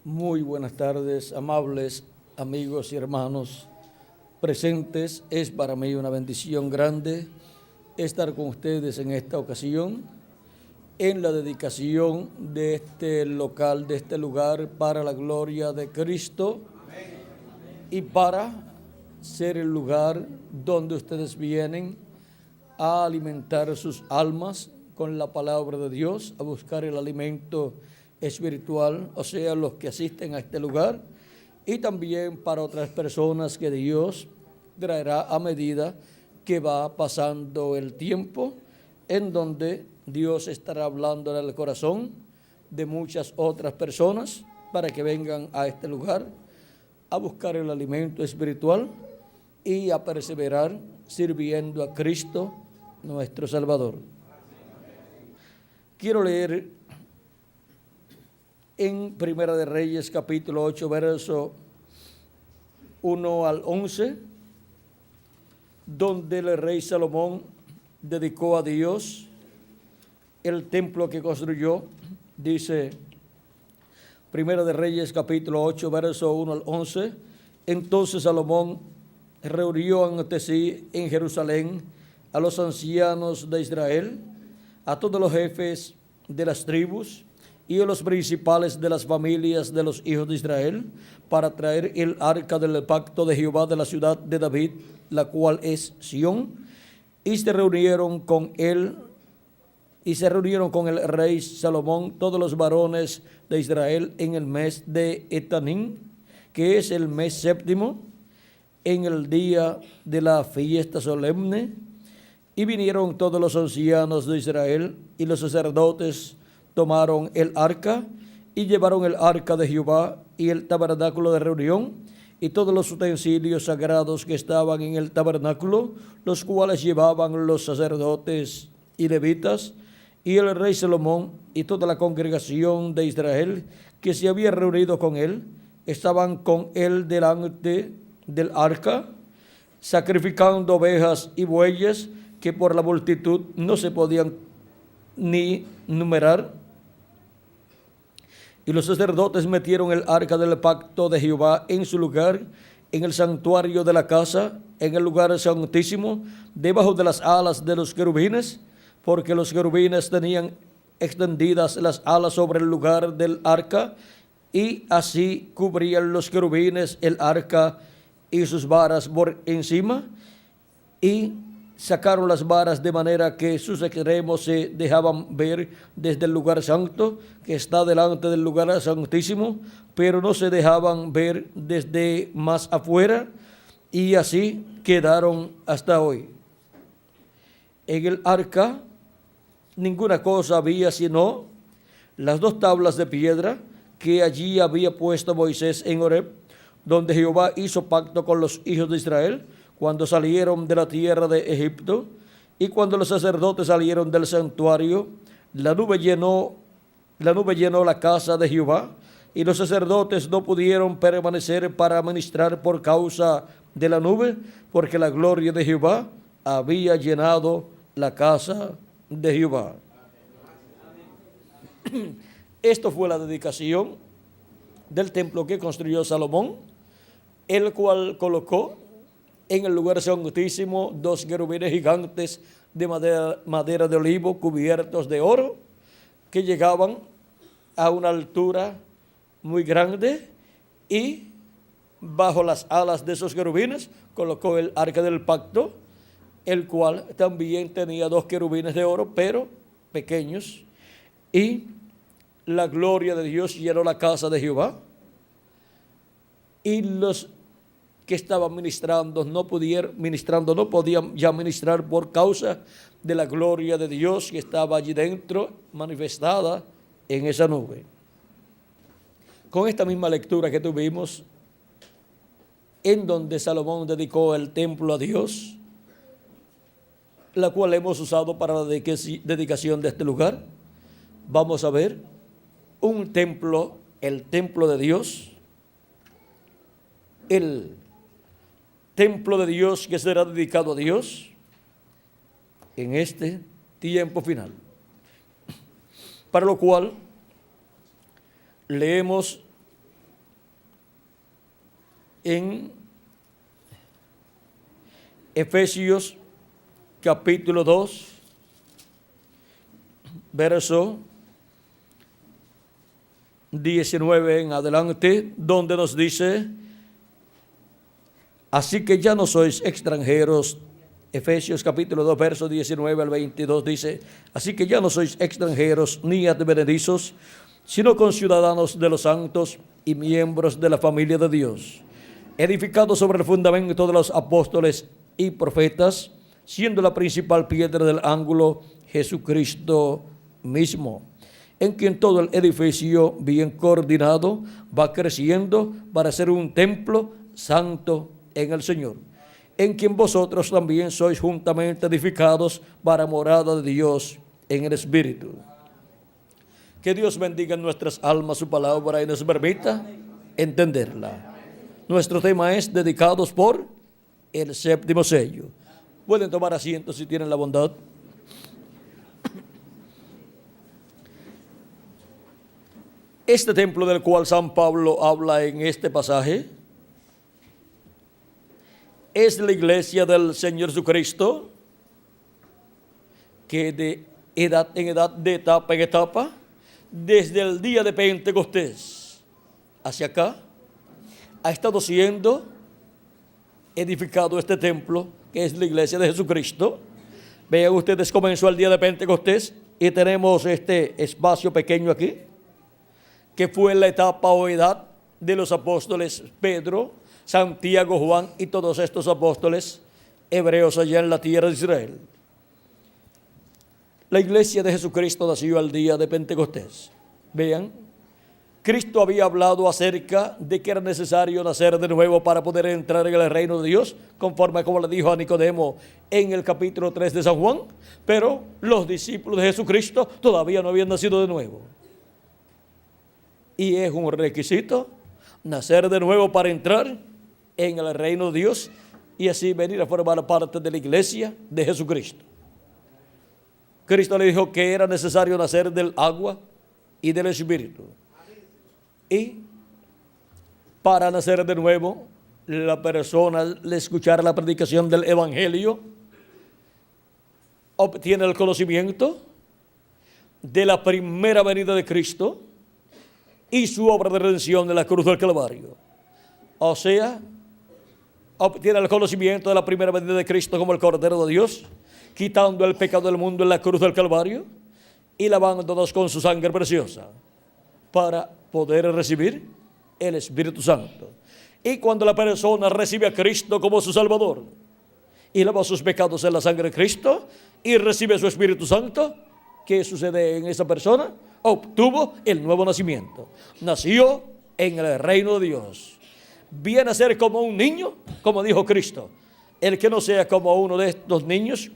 Muy buenas tardes, amables amigos y hermanos presentes. Es para mí una bendición grande estar con ustedes en esta ocasión, en la dedicación de este local, de este lugar, para la gloria de Cristo y para ser el lugar donde ustedes vienen a alimentar sus almas con la palabra de Dios, a buscar el alimento espiritual, o sea, los que asisten a este lugar, y también para otras personas que Dios traerá a medida que va pasando el tiempo, en donde Dios estará hablando en el corazón de muchas otras personas para que vengan a este lugar a buscar el alimento espiritual y a perseverar sirviendo a Cristo nuestro Salvador. Quiero leer en Primera de Reyes, capítulo 8, verso 1 al 11, donde el rey Salomón dedicó a Dios el templo que construyó. Dice Primera de Reyes, capítulo 8, verso 1 al 11, entonces Salomón reunió ante sí en Jerusalén a los ancianos de Israel, a todos los jefes de las tribus y a los principales de las familias de los hijos de Israel, para traer el arca del pacto de Jehová de la ciudad de David, la cual es Sión, y se reunieron con el rey Salomón todos los varones de Israel en el mes de Etanín, que es el mes séptimo, en el día de la fiesta solemne, y vinieron todos los ancianos de Israel, y los sacerdotes tomaron el arca, y llevaron el arca de Jehová y el tabernáculo de reunión, y todos los utensilios sagrados que estaban en el tabernáculo, los cuales llevaban los sacerdotes y levitas, y el rey Salomón y toda la congregación de Israel que se había reunido con él, estaban con él delante del arca, sacrificando ovejas y bueyes que por la multitud no se podían ni numerar. Y los sacerdotes metieron el arca del pacto de Jehová en su lugar, en el santuario de la casa, en el lugar santísimo, debajo de las alas de los querubines, porque los querubines tenían extendidas las alas sobre el lugar del arca, y así cubrían los querubines el arca y sus varas por encima, y sacaron las varas de manera que sus extremos se dejaban ver desde el lugar santo, que está delante del lugar santísimo, pero no se dejaban ver desde más afuera, y así quedaron hasta hoy. En el arca ninguna cosa había sino las dos tablas de piedra que allí había puesto Moisés en Horeb, donde Jehová hizo pacto con los hijos de Israel cuando salieron de la tierra de Egipto. Y cuando los sacerdotes salieron del santuario, la nube llenó la casa de Jehová, y los sacerdotes no pudieron permanecer para ministrar por causa de la nube, porque la gloria de Jehová había llenado la casa de Jehová. Esto fue la dedicación del templo que construyó Salomón, el cual colocó en el lugar santísimo dos querubines gigantes de madera de olivo cubiertos de oro, que llegaban a una altura muy grande, y bajo las alas de esos querubines colocó el arca del pacto, el cual también tenía dos querubines de oro, pero pequeños, y la gloria de Dios llenó la casa de Jehová, y los que estaban ministrando no podían ya ministrar por causa de la gloria de Dios que estaba allí dentro, manifestada en esa nube. Con esta misma lectura que tuvimos, en donde Salomón dedicó el templo a Dios, la cual hemos usado para la dedicación de este lugar, vamos a ver un templo, el templo de Dios, el templo de Dios que será dedicado a Dios en este tiempo final. Para lo cual leemos en Efesios capítulo 2, verso 19 en adelante, donde nos dice: así que ya no sois extranjeros. Efesios capítulo 2, verso 19 al 22 dice: así que ya no sois extranjeros ni advenedizos, sino conciudadanos de los santos y miembros de la familia de Dios, edificados sobre el fundamento de los apóstoles y profetas, siendo la principal piedra del ángulo Jesucristo mismo, en quien todo el edificio bien coordinado va creciendo para ser un templo santo en el Señor, en quien vosotros también sois juntamente edificados para morada de Dios en el Espíritu. Que Dios bendiga en nuestras almas su palabra y nos permita entenderla. Nuestro tema es dedicados por el séptimo sello. Pueden tomar asiento si tienen la bondad. Este templo del cual San Pablo habla en este pasaje es la iglesia del Señor Jesucristo, que de etapa en etapa, desde el día de Pentecostés hacia acá, ha estado siendo edificado este templo, que es la iglesia de Jesucristo. Vean ustedes, comenzó el día de Pentecostés y tenemos este espacio pequeño aquí, que fue la etapa o edad de los apóstoles Pedro, Santiago, Juan y todos estos apóstoles hebreos allá en la tierra de Israel. La iglesia de Jesucristo nació al día de Pentecostés. Vean, Cristo había hablado acerca de que era necesario nacer de nuevo para poder entrar en el reino de Dios, conforme a como le dijo a Nicodemo en el capítulo 3 de San Juan, pero los discípulos de Jesucristo todavía no habían nacido de nuevo. Y es un requisito nacer de nuevo para entrar en el reino de Dios y así venir a formar parte de la iglesia de Jesucristo. Cristo le dijo que era necesario nacer del agua y del Espíritu. Y para nacer de nuevo, la persona al escuchar la predicación del Evangelio obtiene el conocimiento de la primera venida de Cristo y su obra de redención en la cruz del Calvario. O sea, obtiene el conocimiento de la primera venida de Cristo como el Cordero de Dios, quitando el pecado del mundo en la cruz del Calvario y lavándonos con su sangre preciosa para poder recibir el Espíritu Santo. Y cuando la persona recibe a Cristo como su Salvador y lava sus pecados en la sangre de Cristo y recibe su Espíritu Santo, ¿qué sucede en esa persona? Obtuvo el nuevo nacimiento. Nació en el reino de Dios. Viene a ser como un niño, como dijo Cristo. El que no sea como uno de estos niños,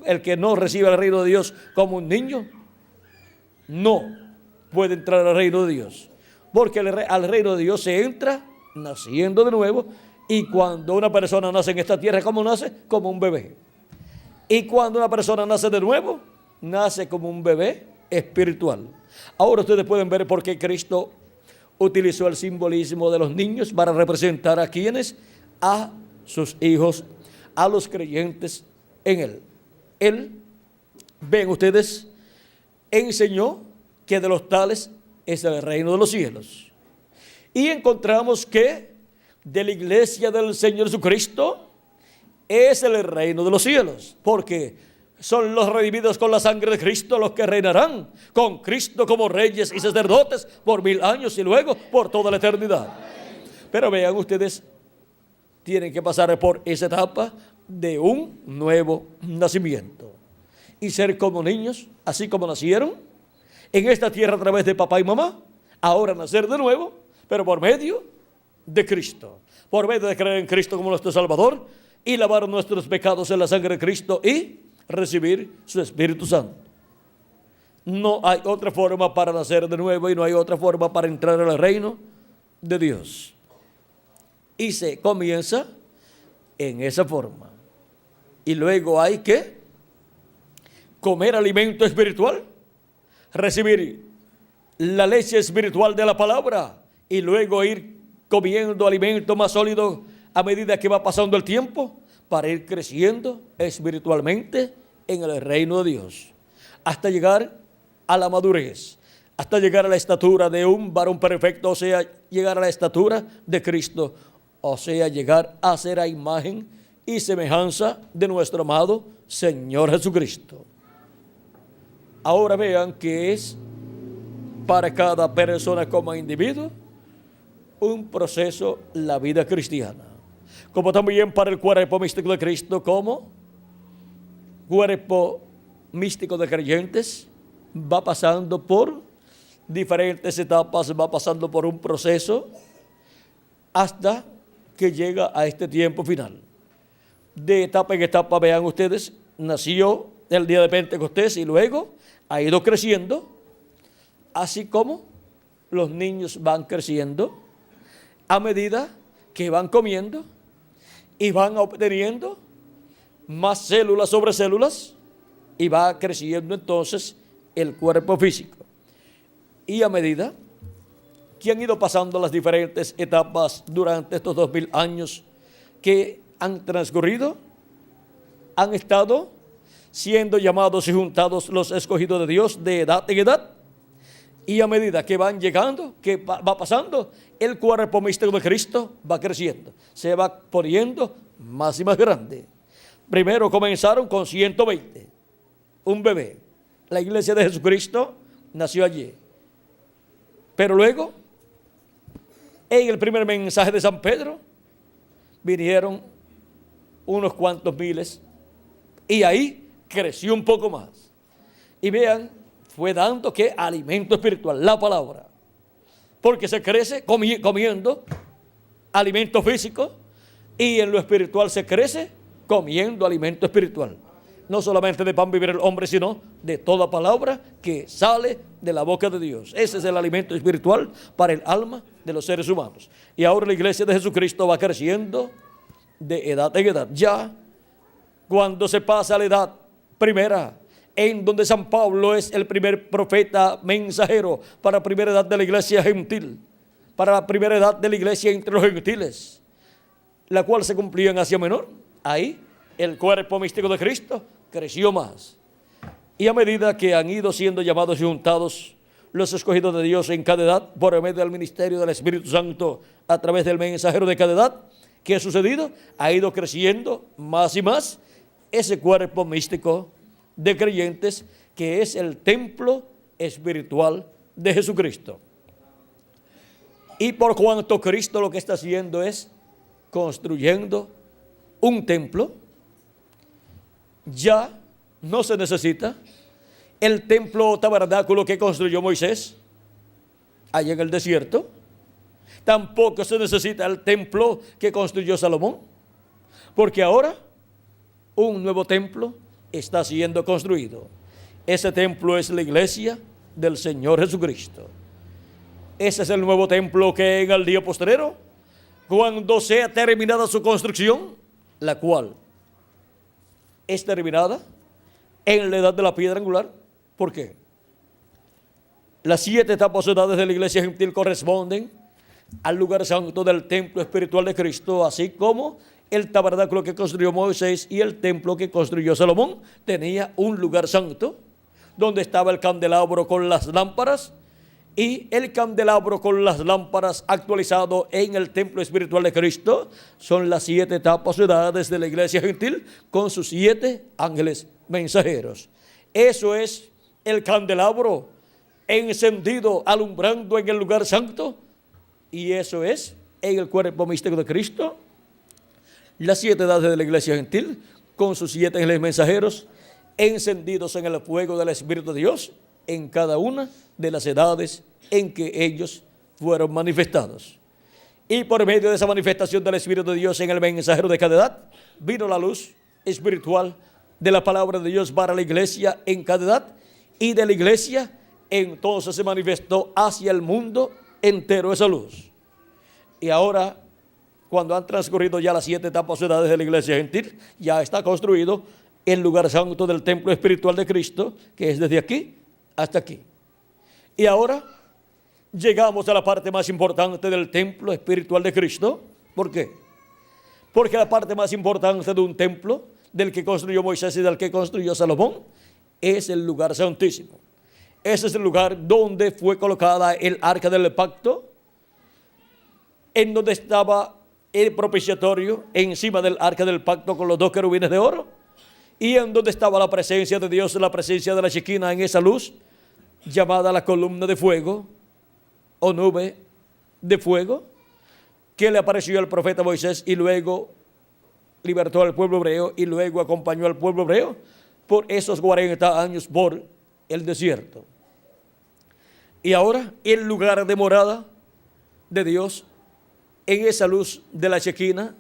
el que no recibe el reino de Dios como un niño, no puede entrar al reino de Dios. Porque al reino de Dios se entra naciendo de nuevo. Y cuando una persona nace en esta tierra, ¿cómo nace? Como un bebé. Y cuando una persona nace de nuevo, nace como un bebé espiritual. Ahora ustedes pueden ver por qué Cristo utilizó el simbolismo de los niños para representar a quienes, a sus hijos, a los creyentes en Él. Él, ven ustedes, enseñó que de los tales es el reino de los cielos. Y encontramos que de la iglesia del Señor Jesucristo es el reino de los cielos, porque son los redimidos con la sangre de Cristo los que reinarán con Cristo como reyes y sacerdotes por 1000 años y luego por toda la eternidad. Pero vean ustedes, tienen que pasar por esa etapa de un nuevo nacimiento y ser como niños, así como nacieron en esta tierra a través de papá y mamá, ahora nacer de nuevo, pero por medio de Cristo, por medio de creer en Cristo como nuestro Salvador y lavar nuestros pecados en la sangre de Cristo y recibir su Espíritu Santo. No hay otra forma para nacer de nuevo y no hay otra forma para entrar al reino de Dios. Y se comienza en esa forma. Y luego hay que comer alimento espiritual, recibir la leche espiritual de la palabra y luego ir comiendo alimento más sólido a medida que va pasando el tiempo, para ir creciendo espiritualmente en el reino de Dios, hasta llegar a la madurez, hasta llegar a la estatura de un varón perfecto, o sea, llegar a la estatura de Cristo, o sea, llegar a ser a imagen y semejanza de nuestro amado Señor Jesucristo. Ahora vean que es para cada persona como individuo un proceso la vida cristiana, como también para el cuerpo místico de Cristo, como cuerpo místico de creyentes, va pasando por diferentes etapas, va pasando por un proceso hasta que llega a este tiempo final. De etapa en etapa, vean ustedes, nació el día de Pentecostés y luego ha ido creciendo, así como los niños van creciendo a medida que van comiendo y van obteniendo más células sobre células y va creciendo entonces el cuerpo físico. Y a medida que han ido pasando las diferentes etapas durante estos 2000 años que han transcurrido, han estado siendo llamados y juntados los escogidos de Dios de edad en edad, y a medida que van llegando, que va pasando, el cuerpo místico de Cristo va creciendo, se va poniendo más y más grande. Primero comenzaron con 120, un bebé. La iglesia de Jesucristo nació allí. Pero luego, en el primer mensaje de San Pedro, vinieron unos cuantos miles y ahí creció un poco más. Y vean, fue dando que alimento espiritual, la palabra. Porque se crece comiendo alimento físico y en lo espiritual se crece comiendo alimento espiritual. No solamente de pan vivir el hombre, sino de toda palabra que sale de la boca de Dios. Ese es el alimento espiritual para el alma de los seres humanos. Y ahora la iglesia de Jesucristo va creciendo de edad en edad. Ya cuando se pasa a la edad primera, en donde San Pablo es el primer profeta mensajero para la primera edad de la iglesia gentil, para la primera edad de la iglesia entre los gentiles, la cual se cumplía en Asia Menor. Ahí el cuerpo místico de Cristo creció más. Y a medida que han ido siendo llamados y juntados los escogidos de Dios en cada edad, por medio del ministerio del Espíritu Santo, a través del mensajero de cada edad, ¿qué ha sucedido? Ha ido creciendo más y más ese cuerpo místico de creyentes que es el templo espiritual de Jesucristo. Y por cuanto Cristo lo que está haciendo es construyendo un templo, ya no se necesita el templo tabernáculo que construyó Moisés allá en el desierto. Tampoco se necesita el templo que construyó Salomón, porque ahora un nuevo templo está siendo construido. Ese templo es la iglesia del Señor Jesucristo. Ese es el nuevo templo que en el día postrero, cuando sea terminada su construcción, la cual es terminada en la edad de la piedra angular. ¿Por qué? Las 7 etapas o edades de la iglesia gentil corresponden al lugar santo del templo espiritual de Cristo, así como el tabernáculo que construyó Moisés y el templo que construyó Salomón tenía un lugar santo donde estaba el candelabro con las lámparas, y el candelabro con las lámparas actualizado en el templo espiritual de Cristo son las 7 etapas o edades de la iglesia gentil con sus 7 ángeles mensajeros. Eso es el candelabro encendido, alumbrando en el lugar santo, y eso es en el cuerpo místico de Cristo las 7 edades de la iglesia gentil con sus 7 ángeles mensajeros encendidos en el fuego del Espíritu de Dios en cada una de las edades en que ellos fueron manifestados. Y por medio de esa manifestación del Espíritu de Dios en el mensajero de cada edad, vino la luz espiritual de la palabra de Dios para la iglesia en cada edad, y de la iglesia entonces se manifestó hacia el mundo entero esa luz. Y ahora, cuando han transcurrido ya las 7 etapas o edades de la iglesia gentil, ya está construido el lugar santo del templo espiritual de Cristo, que es desde aquí hasta aquí. Y ahora llegamos a la parte más importante del templo espiritual de Cristo. ¿Por qué? Porque la parte más importante de un templo, del que construyó Moisés y del que construyó Salomón, es el lugar santísimo. Ese es el lugar donde fue colocada el arca del pacto, en donde estaba el propiciatorio encima del arca del pacto con los dos querubines de oro, y en donde estaba la presencia de Dios, la presencia de la Shekinah en esa luz, llamada la columna de fuego o nube de fuego, que le apareció al profeta Moisés y luego libertó al pueblo hebreo y luego acompañó al pueblo hebreo por esos 40 años por el desierto. Y ahora el lugar de morada de Dios en esa luz de la Shekinah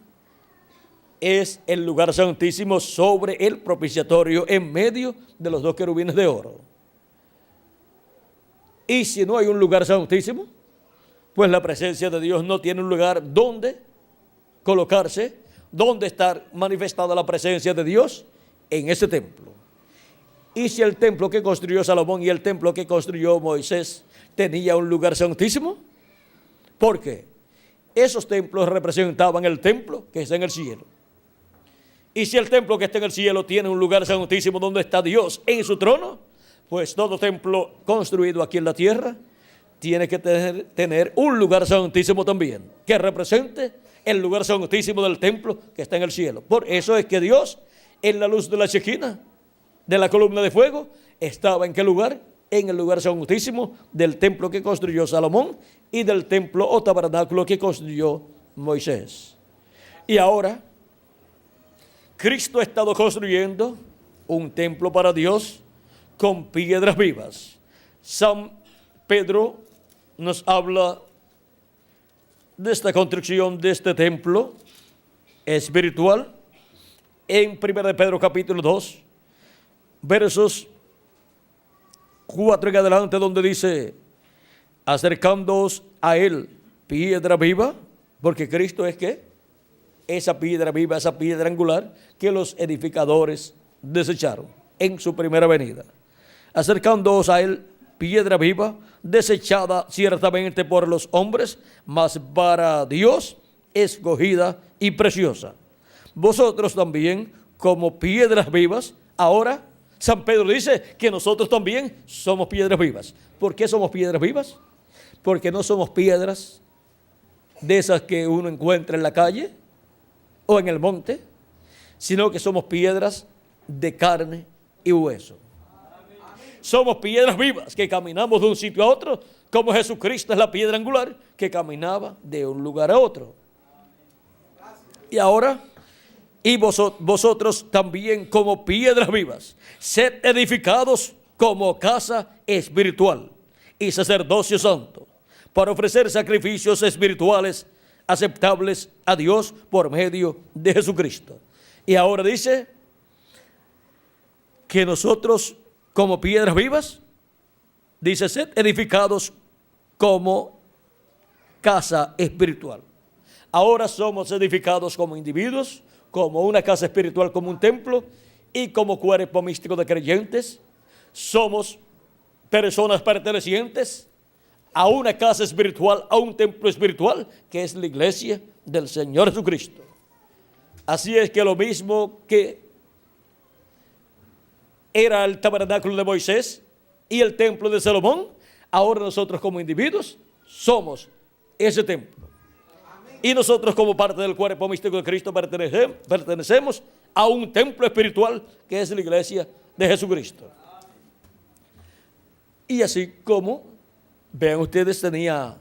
es el lugar santísimo sobre el propiciatorio en medio de los dos querubines de oro. Y si no hay un lugar santísimo, pues la presencia de Dios no tiene un lugar donde colocarse, donde estar manifestada la presencia de Dios en ese templo. Y si el templo que construyó Salomón y el templo que construyó Moisés tenía un lugar santísimo, ¿por qué? Esos templos representaban el templo que está en el cielo. Y si el templo que está en el cielo tiene un lugar santísimo donde está Dios en su trono, pues todo templo construido aquí en la tierra tiene que tener un lugar santísimo también, que represente el lugar santísimo del templo que está en el cielo. Por eso es que Dios, en la luz de la Shekinah, de la columna de fuego, estaba ¿en qué lugar? En el lugar santísimo del templo que construyó Salomón y del templo o tabernáculo que construyó Moisés. Y ahora, Cristo ha estado construyendo un templo para Dios con piedras vivas. San Pedro nos habla de esta construcción de este templo espiritual en 1 Pedro capítulo 2, versos 4 en adelante, donde dice: acercándoos a él, piedra viva, porque Cristo es ¿qué? Esa piedra viva, esa piedra angular que los edificadores desecharon en su primera venida. Acercándoos a él, piedra viva, desechada ciertamente por los hombres, mas para Dios escogida y preciosa. Vosotros también, como piedras vivas, ahora San Pedro dice que nosotros también somos piedras vivas. ¿Por qué somos piedras vivas? Porque no somos piedras de esas que uno encuentra en la calle o en el monte, sino que somos piedras de carne y hueso. Somos piedras vivas que caminamos de un sitio a otro, como Jesucristo es la piedra angular que caminaba de un lugar a otro. Y ahora, y vosotros también como piedras vivas, sed edificados como casa espiritual y sacerdocio santo, para ofrecer sacrificios espirituales aceptables a Dios por medio de Jesucristo. Y ahora dice que nosotros como piedras vivas, dice, sed edificados como casa espiritual. Ahora somos edificados como individuos, como una casa espiritual, como un templo y como cuerpo místico de creyentes. Somos personas pertenecientes a una casa espiritual, a un templo espiritual, que es la iglesia del Señor Jesucristo. Así es que lo mismo que era el tabernáculo de Moisés y el templo de Salomón, ahora nosotros como individuos somos ese templo. Y nosotros como parte del cuerpo místico de Cristo pertenecemos a un templo espiritual que es la iglesia de Jesucristo. Y así como, vean ustedes, tenía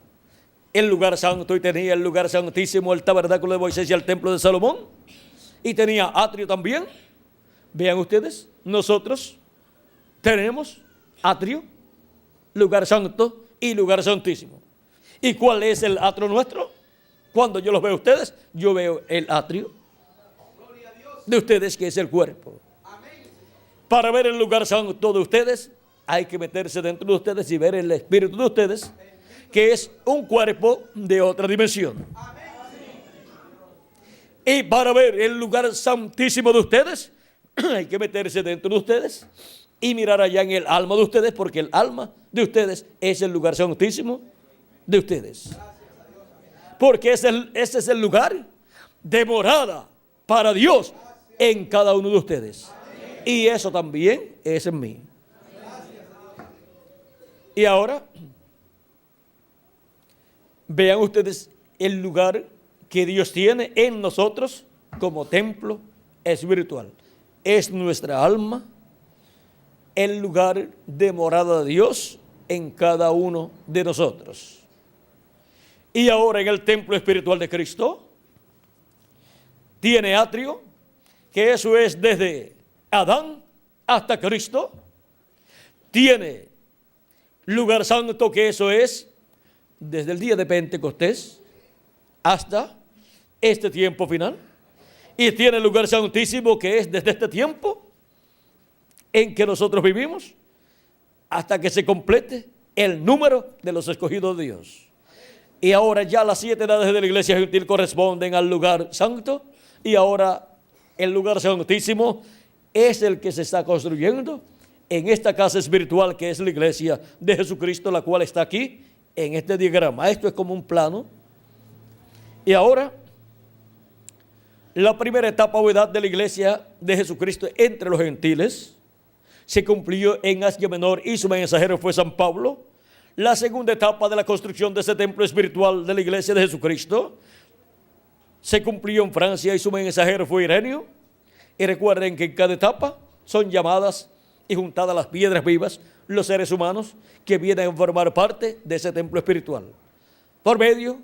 el lugar santo y tenía el lugar santísimo, el tabernáculo de Moisés y el templo de Salomón, y tenía atrio también. Vean ustedes, nosotros tenemos atrio, lugar santo y lugar santísimo. ¿Y cuál es el atrio nuestro? Cuando yo los veo a ustedes, yo veo el atrio de ustedes, que es el cuerpo. Para ver el lugar santo de ustedes, hay que meterse dentro de ustedes y ver el espíritu de ustedes, que es un cuerpo de otra dimensión. Y para ver el lugar santísimo de ustedes, hay que meterse dentro de ustedes y mirar allá en el alma de ustedes, porque el alma de ustedes es el lugar santísimo de ustedes. Porque ese es el lugar de morada para Dios en cada uno de ustedes. Y eso también es en mí. Y ahora, vean ustedes el lugar que Dios tiene en nosotros como templo espiritual. Es nuestra alma el lugar de morada de Dios en cada uno de nosotros. Y ahora en el templo espiritual de Cristo tiene atrio, que eso es desde Adán hasta Cristo. Tiene lugar santo, que eso es desde el día de Pentecostés hasta este tiempo final. Y tiene lugar santísimo, que es desde este tiempo en que nosotros vivimos hasta que se complete el número de los escogidos de Dios. Y ahora ya las 7 edades de la iglesia gentil corresponden al lugar santo. Y ahora el lugar santísimo es el que se está construyendo en esta casa espiritual que es la iglesia de Jesucristo, la cual está aquí en este diagrama. Esto es como un plano. Y ahora la primera etapa o edad de la iglesia de Jesucristo entre los gentiles se cumplió en Asia Menor y su mensajero fue San Pablo. La segunda etapa de la construcción de ese templo espiritual de la iglesia de Jesucristo se cumplió en Francia y su mensajero fue Ireneo. Y recuerden que en cada etapa son llamadas y juntadas las piedras vivas, los seres humanos que vienen a formar parte de ese templo espiritual. Por medio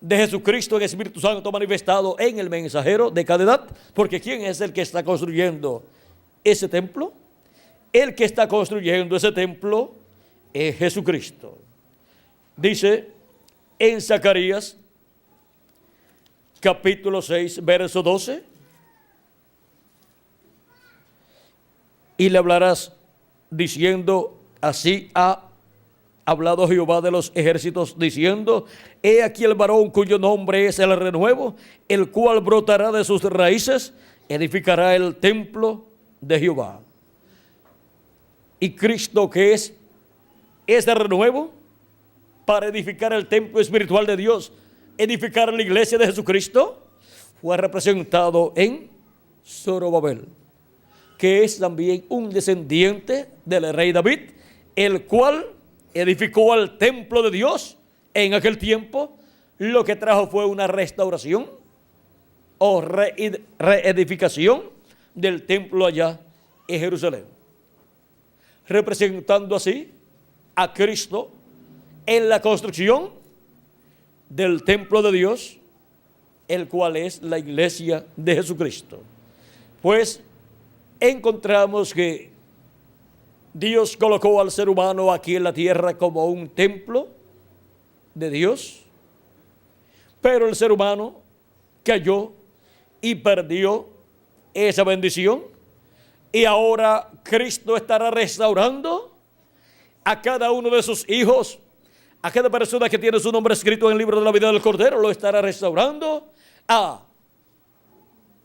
de Jesucristo, el Espíritu Santo manifestado en el mensajero de cada edad, porque ¿quién es el que está construyendo ese templo? El que está construyendo ese templo es Jesucristo. Dice en Zacarías capítulo 6, verso 12: y le hablarás diciendo, así ha hablado Jehová de los ejércitos, diciendo, he aquí el varón cuyo nombre es el renuevo, el cual brotará de sus raíces, edificará el templo de Jehová. Y Cristo, que es ese renuevo para edificar el templo espiritual de Dios, edificar la iglesia de Jesucristo, fue representado en Zorobabel, que es también un descendiente del rey David, el cual edificó al templo de Dios en aquel tiempo. Lo que trajo fue una restauración o reedificación del templo allá en Jerusalén, representando así a Cristo en la construcción del templo de Dios, el cual es la iglesia de Jesucristo. Pues encontramos que Dios colocó al ser humano aquí en la tierra como un templo de Dios, pero el ser humano cayó y perdió esa bendición, y ahora Cristo estará restaurando a cada uno de sus hijos, a cada persona que tiene su nombre escrito en el libro de la vida del Cordero, lo estará restaurando a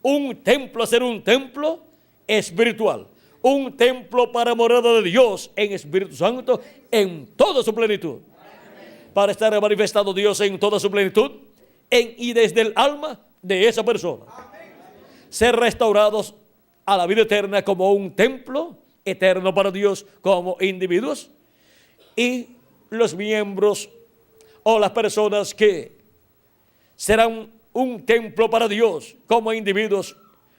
un templo, a ser un templo espiritual, un templo para morada de Dios en Espíritu Santo en toda su plenitud, para estar manifestado Dios en toda su plenitud en y desde el alma de esa persona, ser restaurados a la vida eterna como un templo eterno para Dios como individuos, y los miembros o las personas que serán un templo para Dios como individuos,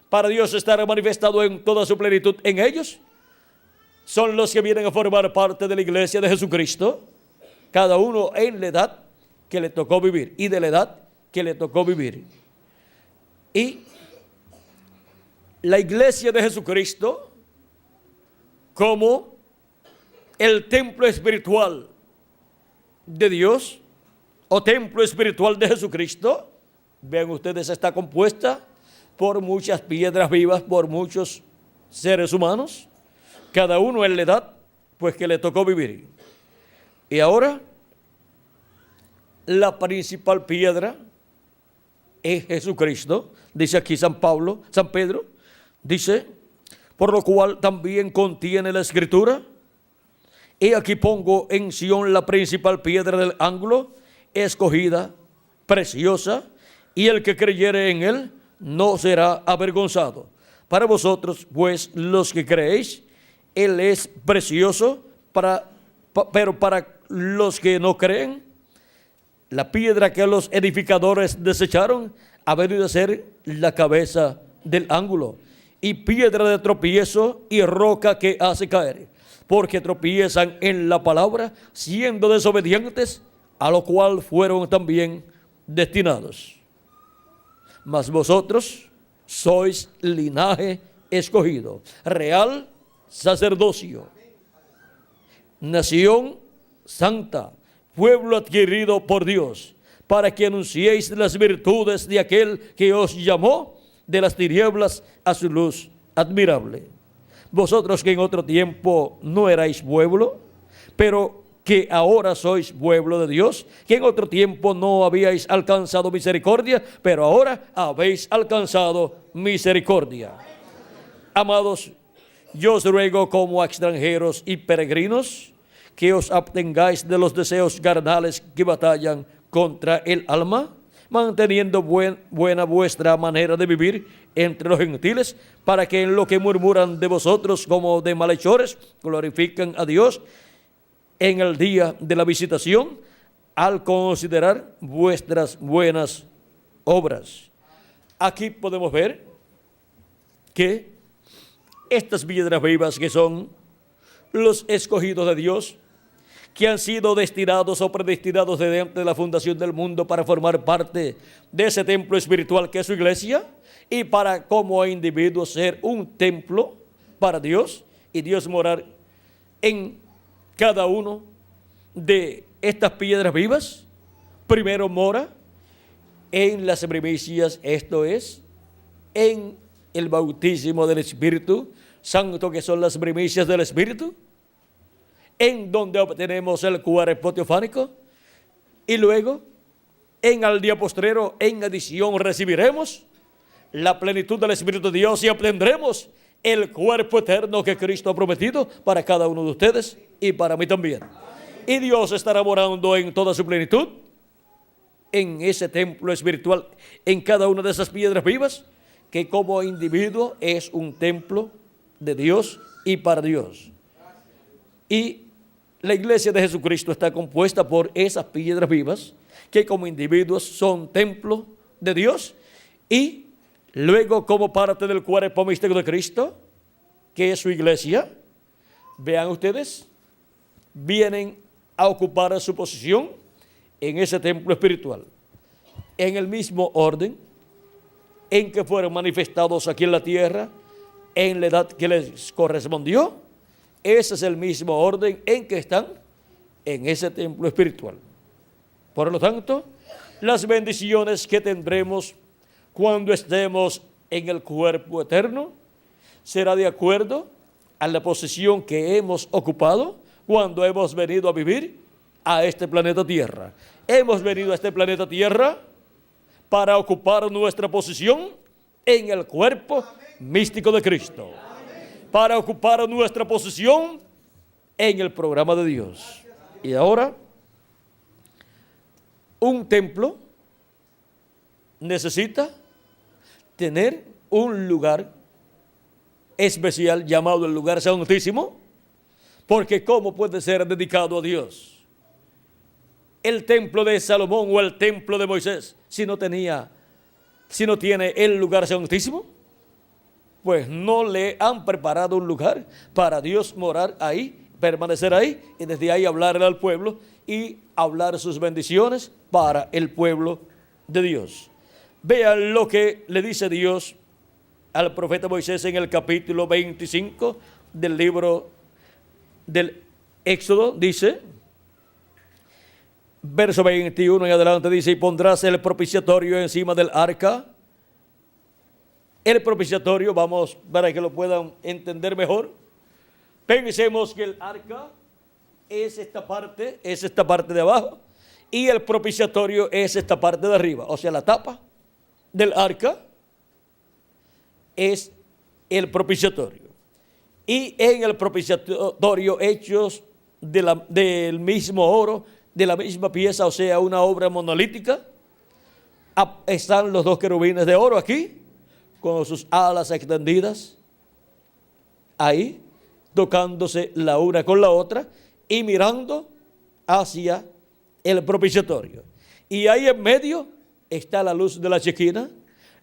para Dios estar manifestado en toda su plenitud en ellos, son los que vienen a formar parte de la iglesia de Jesucristo, cada uno en la edad que le tocó vivir y de la edad que le tocó vivir. Y la iglesia de Jesucristo, como el templo espiritual de Dios o templo espiritual de Jesucristo, vean ustedes, está compuesta por muchas piedras vivas, por muchos seres humanos, cada uno en la edad pues que le tocó vivir. Y ahora la principal piedra es Jesucristo, dice aquí San Pedro, dice, por lo cual también contiene la Escritura, He aquí pongo en Sión la principal piedra del ángulo, escogida, preciosa, y el que creyere en él no será avergonzado. Para vosotros, pues, los que creéis, él es precioso, pero para los que no creen, la piedra que los edificadores desecharon ha venido a ser la cabeza del ángulo, y piedra de tropiezo y roca que hace caer, porque tropiezan en la palabra, siendo desobedientes, a lo cual fueron también destinados. Mas vosotros sois linaje escogido, real sacerdocio, nación santa, pueblo adquirido por Dios, para que anunciéis las virtudes de aquel que os llamó de las tinieblas a su luz admirable. Vosotros que en otro tiempo no erais pueblo, pero que ahora sois pueblo de Dios, que en otro tiempo no habíais alcanzado misericordia, pero ahora habéis alcanzado misericordia. Amados, yo os ruego como a extranjeros y peregrinos, que os abstengáis de los deseos carnales que batallan contra el alma, manteniendo buena vuestra manera de vivir entre los gentiles, para que en lo que murmuran de vosotros como de malhechores, glorifiquen a Dios en el día de la visitación, al considerar vuestras buenas obras. Aquí podemos ver que estas piedras vivas, que son los escogidos de Dios, que han sido destinados o predestinados desde antes de la fundación del mundo para formar parte de ese templo espiritual que es su iglesia, y para como individuos ser un templo para Dios y Dios morar en cada uno de estas piedras vivas. Primero mora en las primicias, esto es, en el bautismo del Espíritu Santo, que son las primicias del Espíritu, en donde obtenemos el cuerpo teofánico, y luego en el día postrero, en adición, recibiremos la plenitud del Espíritu de Dios y obtendremos el cuerpo eterno que Cristo ha prometido para cada uno de ustedes y para mí también. Y Dios estará morando en toda su plenitud en ese templo espiritual, en cada una de esas piedras vivas, que como individuo es un templo de Dios y para Dios. Y la iglesia de Jesucristo está compuesta por esas piedras vivas, que como individuos son templo de Dios, y luego como parte del cuerpo místico de Cristo, que es su iglesia, vean ustedes, vienen a ocupar su posición en ese templo espiritual, en el mismo orden en que fueron manifestados aquí en la tierra, en la edad que les correspondió. Ese es el mismo orden en que están en ese templo espiritual. Por lo tanto, las bendiciones que tendremos cuando estemos en el cuerpo eterno será de acuerdo a la posición que hemos ocupado cuando hemos venido a vivir a este planeta Tierra. Hemos venido a este planeta Tierra para ocupar nuestra posición en el cuerpo místico de Cristo, para ocupar nuestra posición en el programa de Dios. Y ahora, un templo necesita tener un lugar especial llamado el lugar santísimo, porque ¿cómo puede ser dedicado a Dios el templo de Salomón o el templo de Moisés si no tiene el lugar santísimo? Pues no le han preparado un lugar para Dios morar ahí, permanecer ahí, y desde ahí hablarle al pueblo y hablar sus bendiciones para el pueblo de Dios. Vean lo que le dice Dios al profeta Moisés en el capítulo 25 del libro del Éxodo. Dice, verso 21 en adelante, dice: y pondrás el propiciatorio encima del arca. El propiciatorio, vamos, para que lo puedan entender mejor, pensemos que el arca es esta parte de abajo, y el propiciatorio es esta parte de arriba. O sea, la tapa del arca es el propiciatorio. Y en el propiciatorio hechos del mismo oro, de la misma pieza, o sea, una obra monolítica. Están los dos querubines de oro aquí, con sus alas extendidas, ahí, tocándose la una con la otra y mirando hacia el propiciatorio. Y ahí en medio está la luz de la Shekinah,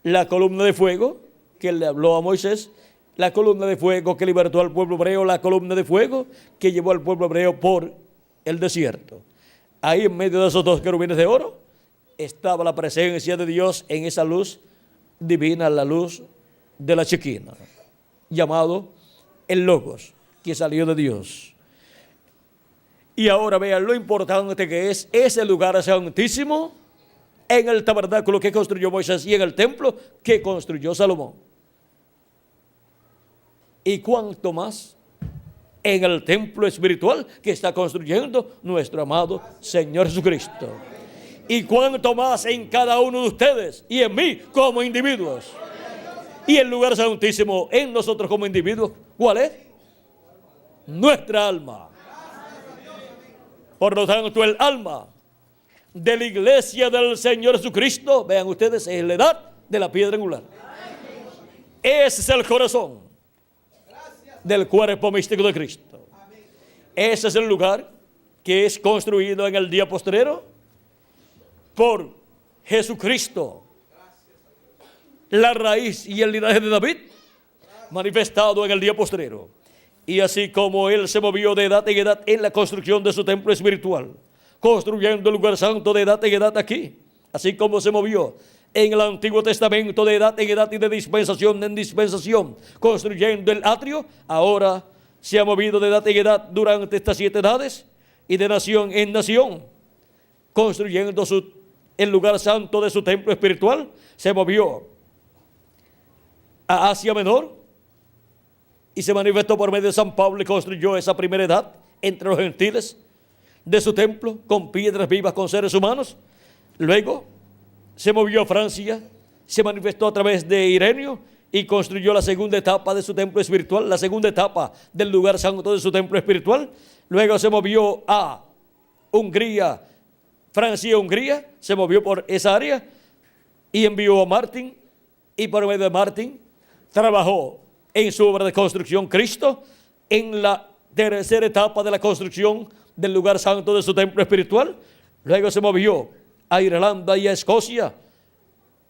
la columna de fuego que le habló a Moisés, la columna de fuego que libertó al pueblo hebreo, la columna de fuego que llevó al pueblo hebreo por el desierto. Ahí en medio de esos dos querubines de oro estaba la presencia de Dios en esa luz divina, la luz de la Shekinah, llamado el Logos, que salió de Dios. Y ahora vean lo importante que es ese lugar santísimo en el tabernáculo que construyó Moisés y en el templo que construyó Salomón. Y cuánto más en el templo espiritual que está construyendo nuestro amado Señor Jesucristo. Y cuánto más en cada uno de ustedes y en mí como individuos. Y el lugar santísimo en nosotros como individuos, ¿cuál es? Nuestra alma. Por lo tanto, el alma de la iglesia del Señor Jesucristo, vean ustedes, es la edad de la piedra angular. Ese es el corazón del cuerpo místico de Cristo. Ese es el lugar que es construido en el día postrero por Jesucristo, la raíz y el linaje de David, manifestado en el día postrero. Y así como Él se movió de edad en edad en la construcción de su templo espiritual, construyendo el lugar santo de edad en edad aquí, así como se movió en el Antiguo Testamento de edad en edad y de dispensación en dispensación, construyendo el atrio, ahora se ha movido de edad en edad durante estas 7 edades y de nación en nación, construyendo el lugar santo de su templo espiritual. Se movió a Asia Menor y se manifestó por medio de San Pablo y construyó esa primera edad entre los gentiles de su templo con piedras vivas, con seres humanos. Luego se movió a Francia, se manifestó a través de Ireneo y construyó la segunda etapa de su templo espiritual, la segunda etapa del lugar santo de su templo espiritual. Luego se movió a Hungría, Francia y Hungría, se movió por esa área y envió a Martín, y por medio de Martín trabajó en su obra de construcción Cristo en la tercera etapa de la construcción del lugar santo de su templo espiritual. Luego se movió a Irlanda y a Escocia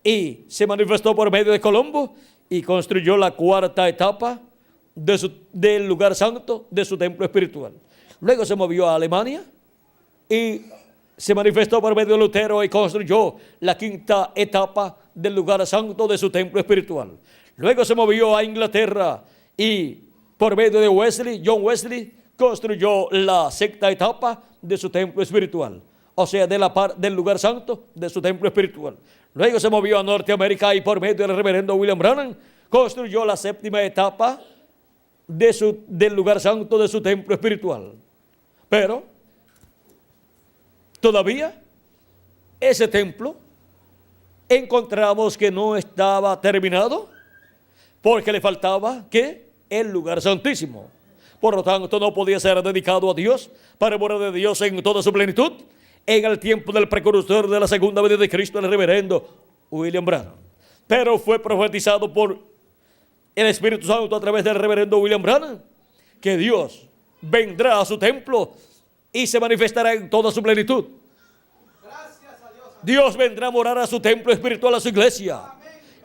y se manifestó por medio de Colombo y construyó la cuarta etapa del lugar santo de su templo espiritual. Luego se movió a Alemania y se manifestó por medio de Lutero y construyó la quinta etapa del lugar santo de su templo espiritual. Luego se movió a Inglaterra y por medio de John Wesley, construyó la sexta etapa de su templo espiritual, o sea, del lugar santo de su templo espiritual. Luego se movió a Norteamérica y por medio del reverendo William Branham construyó la séptima etapa del lugar santo de su templo espiritual. Pero todavía ese templo encontramos que no estaba terminado porque le faltaba ¿qué? El lugar santísimo. Por lo tanto, no podía ser dedicado a Dios para morar de Dios en toda su plenitud en el tiempo del precursor de la segunda venida de Cristo, el reverendo William Branham. Pero fue profetizado por el Espíritu Santo a través del reverendo William Branham que Dios vendrá a su templo y se manifestará en toda su plenitud. Dios vendrá a morar a su templo espiritual, a su iglesia,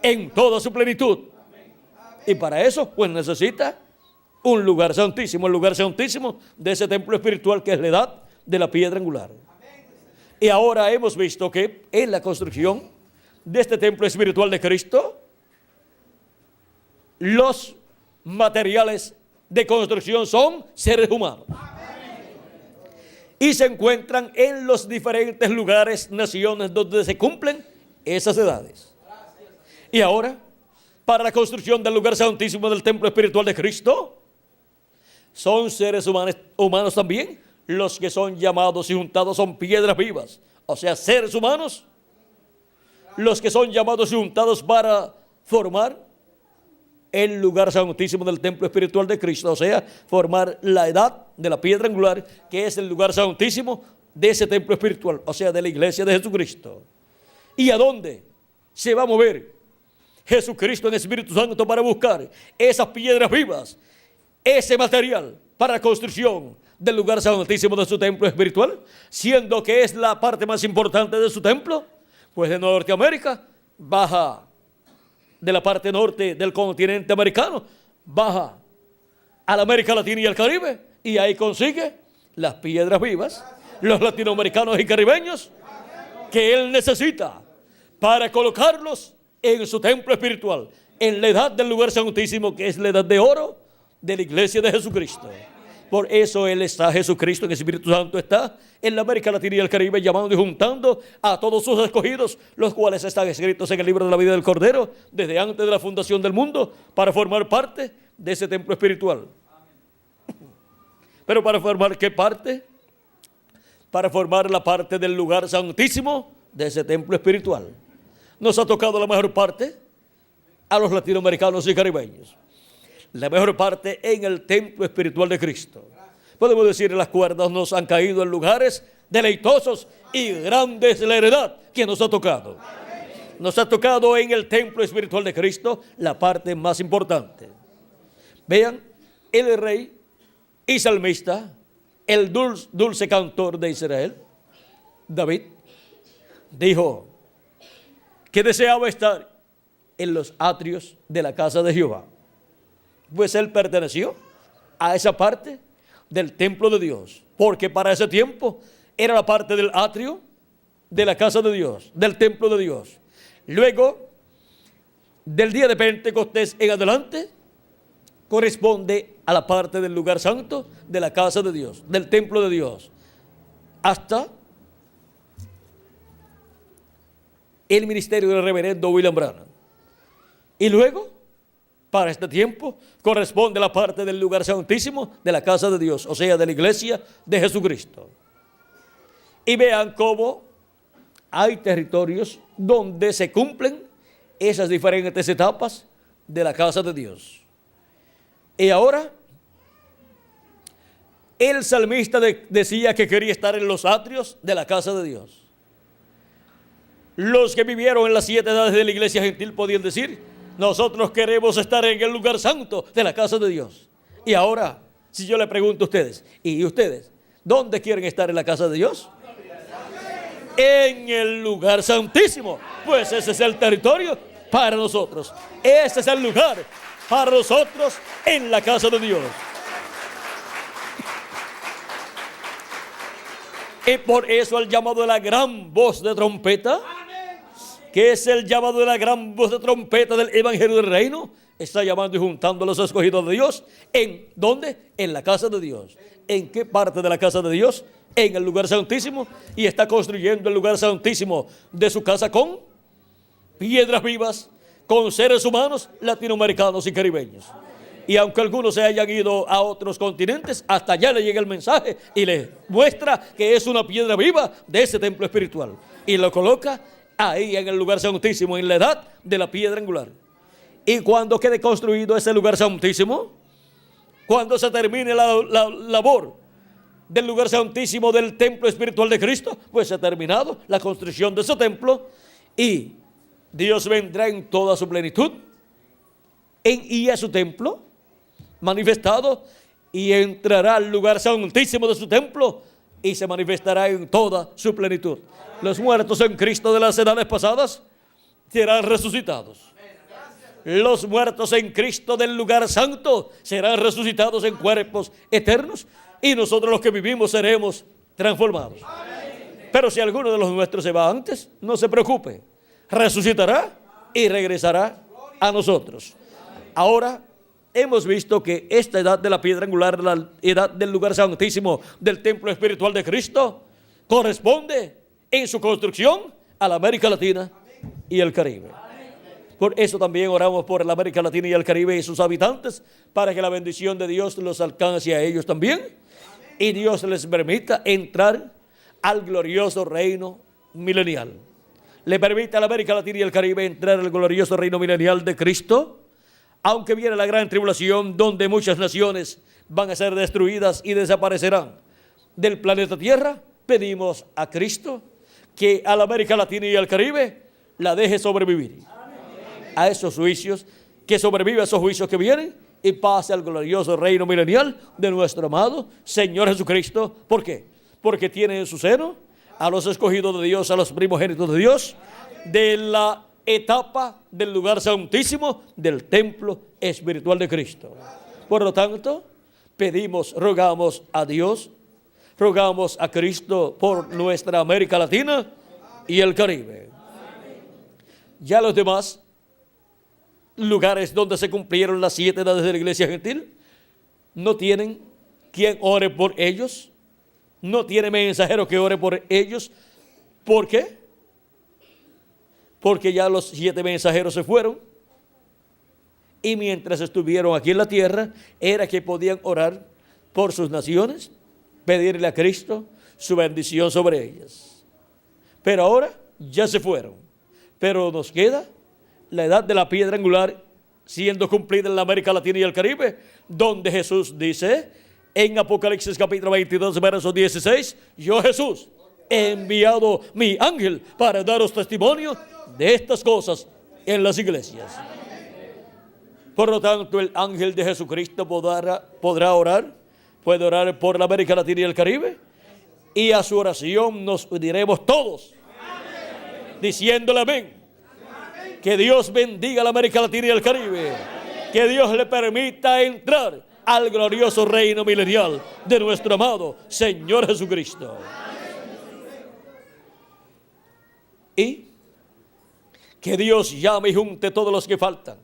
en toda su plenitud. Y para eso, pues necesita un lugar santísimo, el lugar santísimo de ese templo espiritual que es la edad de la piedra angular. Y ahora hemos visto que en la construcción de este templo espiritual de Cristo, los materiales de construcción son seres humanos. Y se encuentran en los diferentes lugares, naciones donde se cumplen esas edades. Y ahora, para la construcción del lugar santísimo del templo espiritual de Cristo, son seres humanos también. Los que son llamados y juntados son piedras vivas, o sea, seres humanos. Los que son llamados y juntados para formar el lugar santísimo del templo espiritual de Cristo, o sea, formar la edad de la piedra angular, que es el lugar santísimo de ese templo espiritual, o sea, de la iglesia de Jesucristo. ¿Y a dónde se va a mover Jesucristo en Espíritu Santo para buscar esas piedras vivas, ese material para la construcción del lugar santísimo de su templo espiritual, siendo que es la parte más importante de su templo? Pues de Norteamérica baja, de la parte norte del continente americano, baja a la América Latina y al Caribe, y ahí consigue las piedras vivas, los latinoamericanos y caribeños que él necesita para colocarlos en su templo espiritual, en la edad del lugar santísimo, que es la edad de oro de la iglesia de Jesucristo. Por eso él está, Jesucristo en el Espíritu Santo está en la América Latina y el Caribe, llamando y juntando a todos sus escogidos, los cuales están escritos en el libro de la vida del Cordero desde antes de la fundación del mundo, para formar parte de ese templo espiritual. Pero ¿para formar qué parte? Para formar la parte del lugar santísimo de ese templo espiritual. Nos ha tocado la mejor parte a los latinoamericanos y caribeños. La mejor parte en el templo espiritual de Cristo. Podemos decir, las cuerdas nos han caído en lugares deleitosos y grandes, la heredad que nos ha tocado. Nos ha tocado en el templo espiritual de Cristo la parte más importante. Vean, el rey y salmista, el dulce cantor de Israel, David, dijo que deseaba estar en los atrios de la casa de Jehová. Pues él perteneció a esa parte del templo de Dios, porque para ese tiempo era la parte del atrio de la casa de Dios, del templo de Dios. Luego, del día de Pentecostés en adelante, corresponde a la parte del lugar santo de la casa de Dios, del templo de Dios, hasta el ministerio del reverendo William Branham. Y luego, para este tiempo, corresponde la parte del lugar santísimo de la casa de Dios, o sea, de la iglesia de Jesucristo. Y vean cómo hay territorios donde se cumplen esas diferentes etapas de la casa de Dios. Y ahora, el salmista decía que quería estar en los atrios de la casa de Dios. Los que vivieron en las 7 edades de la iglesia gentil podían decir: nosotros queremos estar en el lugar santo de la casa de Dios. Y ahora, si yo le pregunto a ustedes, ¿y ustedes dónde quieren estar en la casa de Dios? En el lugar santísimo. Pues ese es el territorio para nosotros. Ese es el lugar para nosotros en la casa de Dios. Y por eso el llamado de la gran voz de trompeta, que es el llamado de la gran voz de trompeta del evangelio del reino, está llamando y juntando a los escogidos de Dios. ¿En dónde? En la casa de Dios. ¿En qué parte de la casa de Dios? En el lugar santísimo. Y está construyendo el lugar santísimo de su casa con piedras vivas, con seres humanos latinoamericanos y caribeños. Y aunque algunos se hayan ido a otros continentes, hasta allá le llega el mensaje y le muestra que es una piedra viva de ese templo espiritual. Y lo coloca ahí en el lugar santísimo, en la edad de la piedra angular. Y cuando quede construido ese lugar santísimo, cuando se termine la labor del lugar santísimo del templo espiritual de Cristo, pues se ha terminado la construcción de ese templo y Dios vendrá en toda su plenitud y a su templo manifestado, y entrará al lugar santísimo de su templo y se manifestará en toda su plenitud. Los muertos en Cristo de las edades pasadas serán resucitados. Los muertos en Cristo del lugar santo serán resucitados en cuerpos eternos, y nosotros los que vivimos seremos transformados. Pero si alguno de los nuestros se va antes, no se preocupe, resucitará y regresará a nosotros. Ahora hemos visto que esta edad de la piedra angular, la edad del lugar santísimo del templo espiritual de Cristo, corresponde en su construcción a la América Latina y el Caribe. Por eso también oramos por la América Latina y el Caribe y sus habitantes, para que la bendición de Dios los alcance a ellos también, y Dios les permita entrar al glorioso reino milenial. Le permite a la América Latina y el Caribe entrar al glorioso reino milenial de Cristo, aunque viene la gran tribulación, donde muchas naciones van a ser destruidas y desaparecerán del planeta Tierra, pedimos a Cristo que a la América Latina y al Caribe la deje sobrevivir a esos juicios, que sobreviva a esos juicios que vienen y pase al glorioso reino milenial de nuestro amado Señor Jesucristo. ¿Por qué? Porque tiene en su seno a los escogidos de Dios, a los primogénitos de Dios, de la etapa del lugar santísimo del templo espiritual de Cristo. Por lo tanto, pedimos, rogamos a Dios, rogamos a Cristo por nuestra América Latina y el Caribe. Ya los demás lugares donde se cumplieron las 7 edades de la iglesia gentil no tienen quien ore por ellos, no tiene mensajero que ore por ellos. ¿Por qué? Porque ya los 7 mensajeros se fueron, y mientras estuvieron aquí en la tierra era que podían orar por sus naciones, pedirle a Cristo su bendición sobre ellas. Pero ahora ya se fueron, pero nos queda la edad de la piedra angular siendo cumplida en la América Latina y el Caribe, donde Jesús dice en Apocalipsis capítulo 22 verso 16: yo, Jesús, he enviado mi ángel para daros testimonio de estas cosas en las iglesias. Por lo tanto, el ángel de Jesucristo podrá orar, puede orar por la América Latina y el Caribe, y a su oración nos uniremos todos, diciéndole amén. Que Dios bendiga a la América Latina y el Caribe, que Dios le permita entrar al glorioso reino milenial de nuestro amado Señor Jesucristo. Y que Dios llame y junte todos los que faltan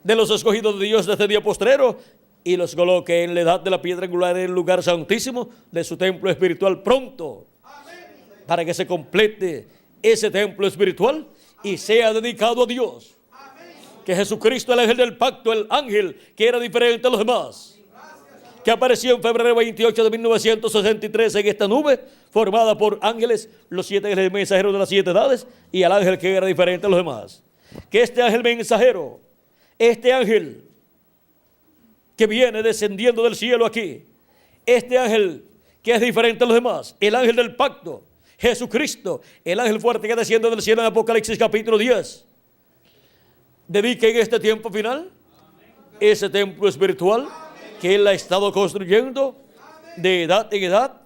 de los escogidos de Dios de este día postrero, y los coloque en la edad de la piedra angular en el lugar santísimo de su templo espiritual pronto, para que se complete ese templo espiritual y sea dedicado a Dios. Que Jesucristo, el ángel del pacto, el ángel que era diferente a los demás, que apareció en febrero 28 de 1963 en esta nube formada por ángeles, los 7 ángeles mensajeros de las 7 edades, y al ángel que era diferente a los demás, que este ángel mensajero, este ángel que viene descendiendo del cielo aquí, este ángel que es diferente a los demás, el ángel del pacto, Jesucristo, el ángel fuerte que desciende del cielo en Apocalipsis capítulo 10, dedique en este tiempo final ese templo espiritual que Él ha estado construyendo de edad en edad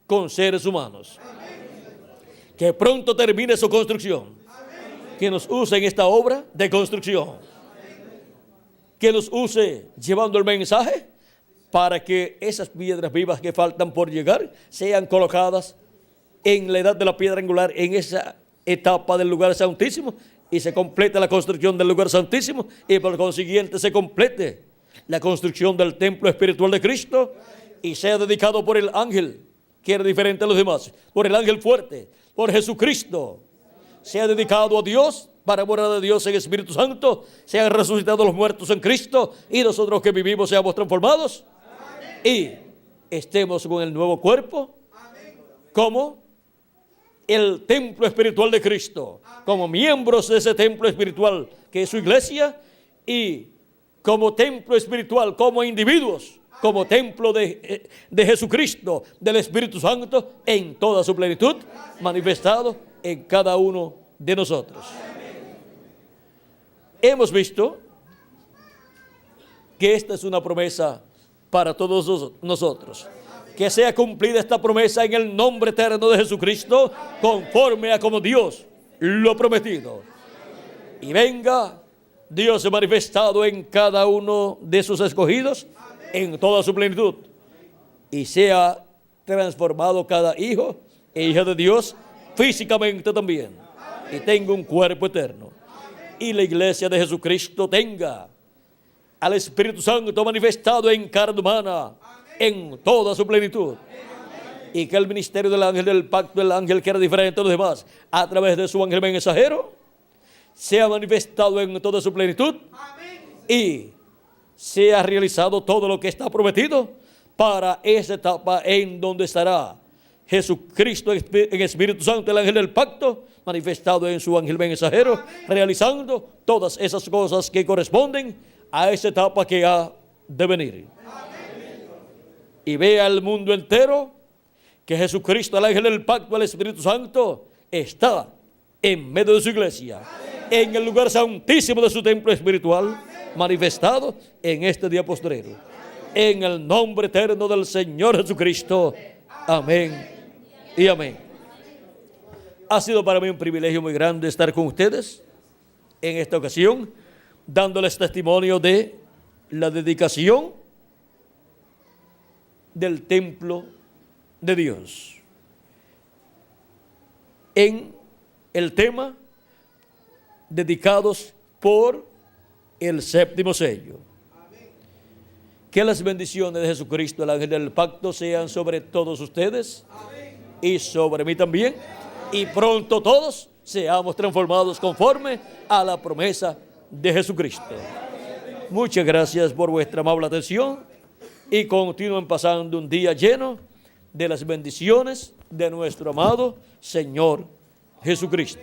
con seres humanos. Que pronto termine su construcción. Que nos use en esta obra de construcción. Que nos use llevando el mensaje para que esas piedras vivas que faltan por llegar sean colocadas en la edad de la piedra angular, en esa etapa del lugar santísimo, y se complete la construcción del lugar santísimo, y por consiguiente se complete la construcción del templo espiritual de Cristo, y sea dedicado por el ángel que era diferente a los demás, por el ángel fuerte, por Jesucristo, sea dedicado a Dios, para morada de Dios en Espíritu Santo, sean resucitados los muertos en Cristo, y nosotros que vivimos seamos transformados, y estemos con el nuevo cuerpo, como el templo espiritual de Cristo, como miembros de ese templo espiritual que es su iglesia, y como templo espiritual, como individuos, como templo de Jesucristo, del Espíritu Santo, en toda su plenitud, manifestado en cada uno de nosotros. Hemos visto que esta es una promesa para todos nosotros. Que sea cumplida esta promesa en el nombre eterno de Jesucristo, conforme a como Dios lo ha prometido. Y venga Dios manifestado en cada uno de sus escogidos, en toda su plenitud. Y sea transformado cada hijo e hija de Dios físicamente también. Y tenga un cuerpo eterno. Y la iglesia de Jesucristo tenga al Espíritu Santo manifestado en carne humana, en toda su plenitud. Y que el ministerio del ángel del pacto, el ángel que era diferente a los demás, a través de su ángel mensajero, sea manifestado en toda su plenitud, y sea realizado todo lo que está prometido para esa etapa en donde estará Jesucristo en Espíritu Santo, el ángel del pacto, manifestado en su ángel mensajero, realizando todas esas cosas que corresponden a esa etapa que ha de venir. Y vea al mundo entero que Jesucristo, el ángel del pacto, el Espíritu Santo, está en medio de su iglesia, en el lugar santísimo de su templo espiritual, manifestado en este día postrero. En el nombre eterno del Señor Jesucristo. Amén y amén. Ha sido para mí un privilegio muy grande estar con ustedes en esta ocasión, dándoles testimonio de la dedicación del templo de Dios en el tema dedicados por el séptimo sello. Que las bendiciones de Jesucristo, el ángel del pacto, sean sobre todos ustedes y sobre mí también, y pronto todos seamos transformados conforme a la promesa de Jesucristo. Muchas gracias por vuestra amable atención y continúen pasando un día lleno de las bendiciones de nuestro amado Señor Jesucristo.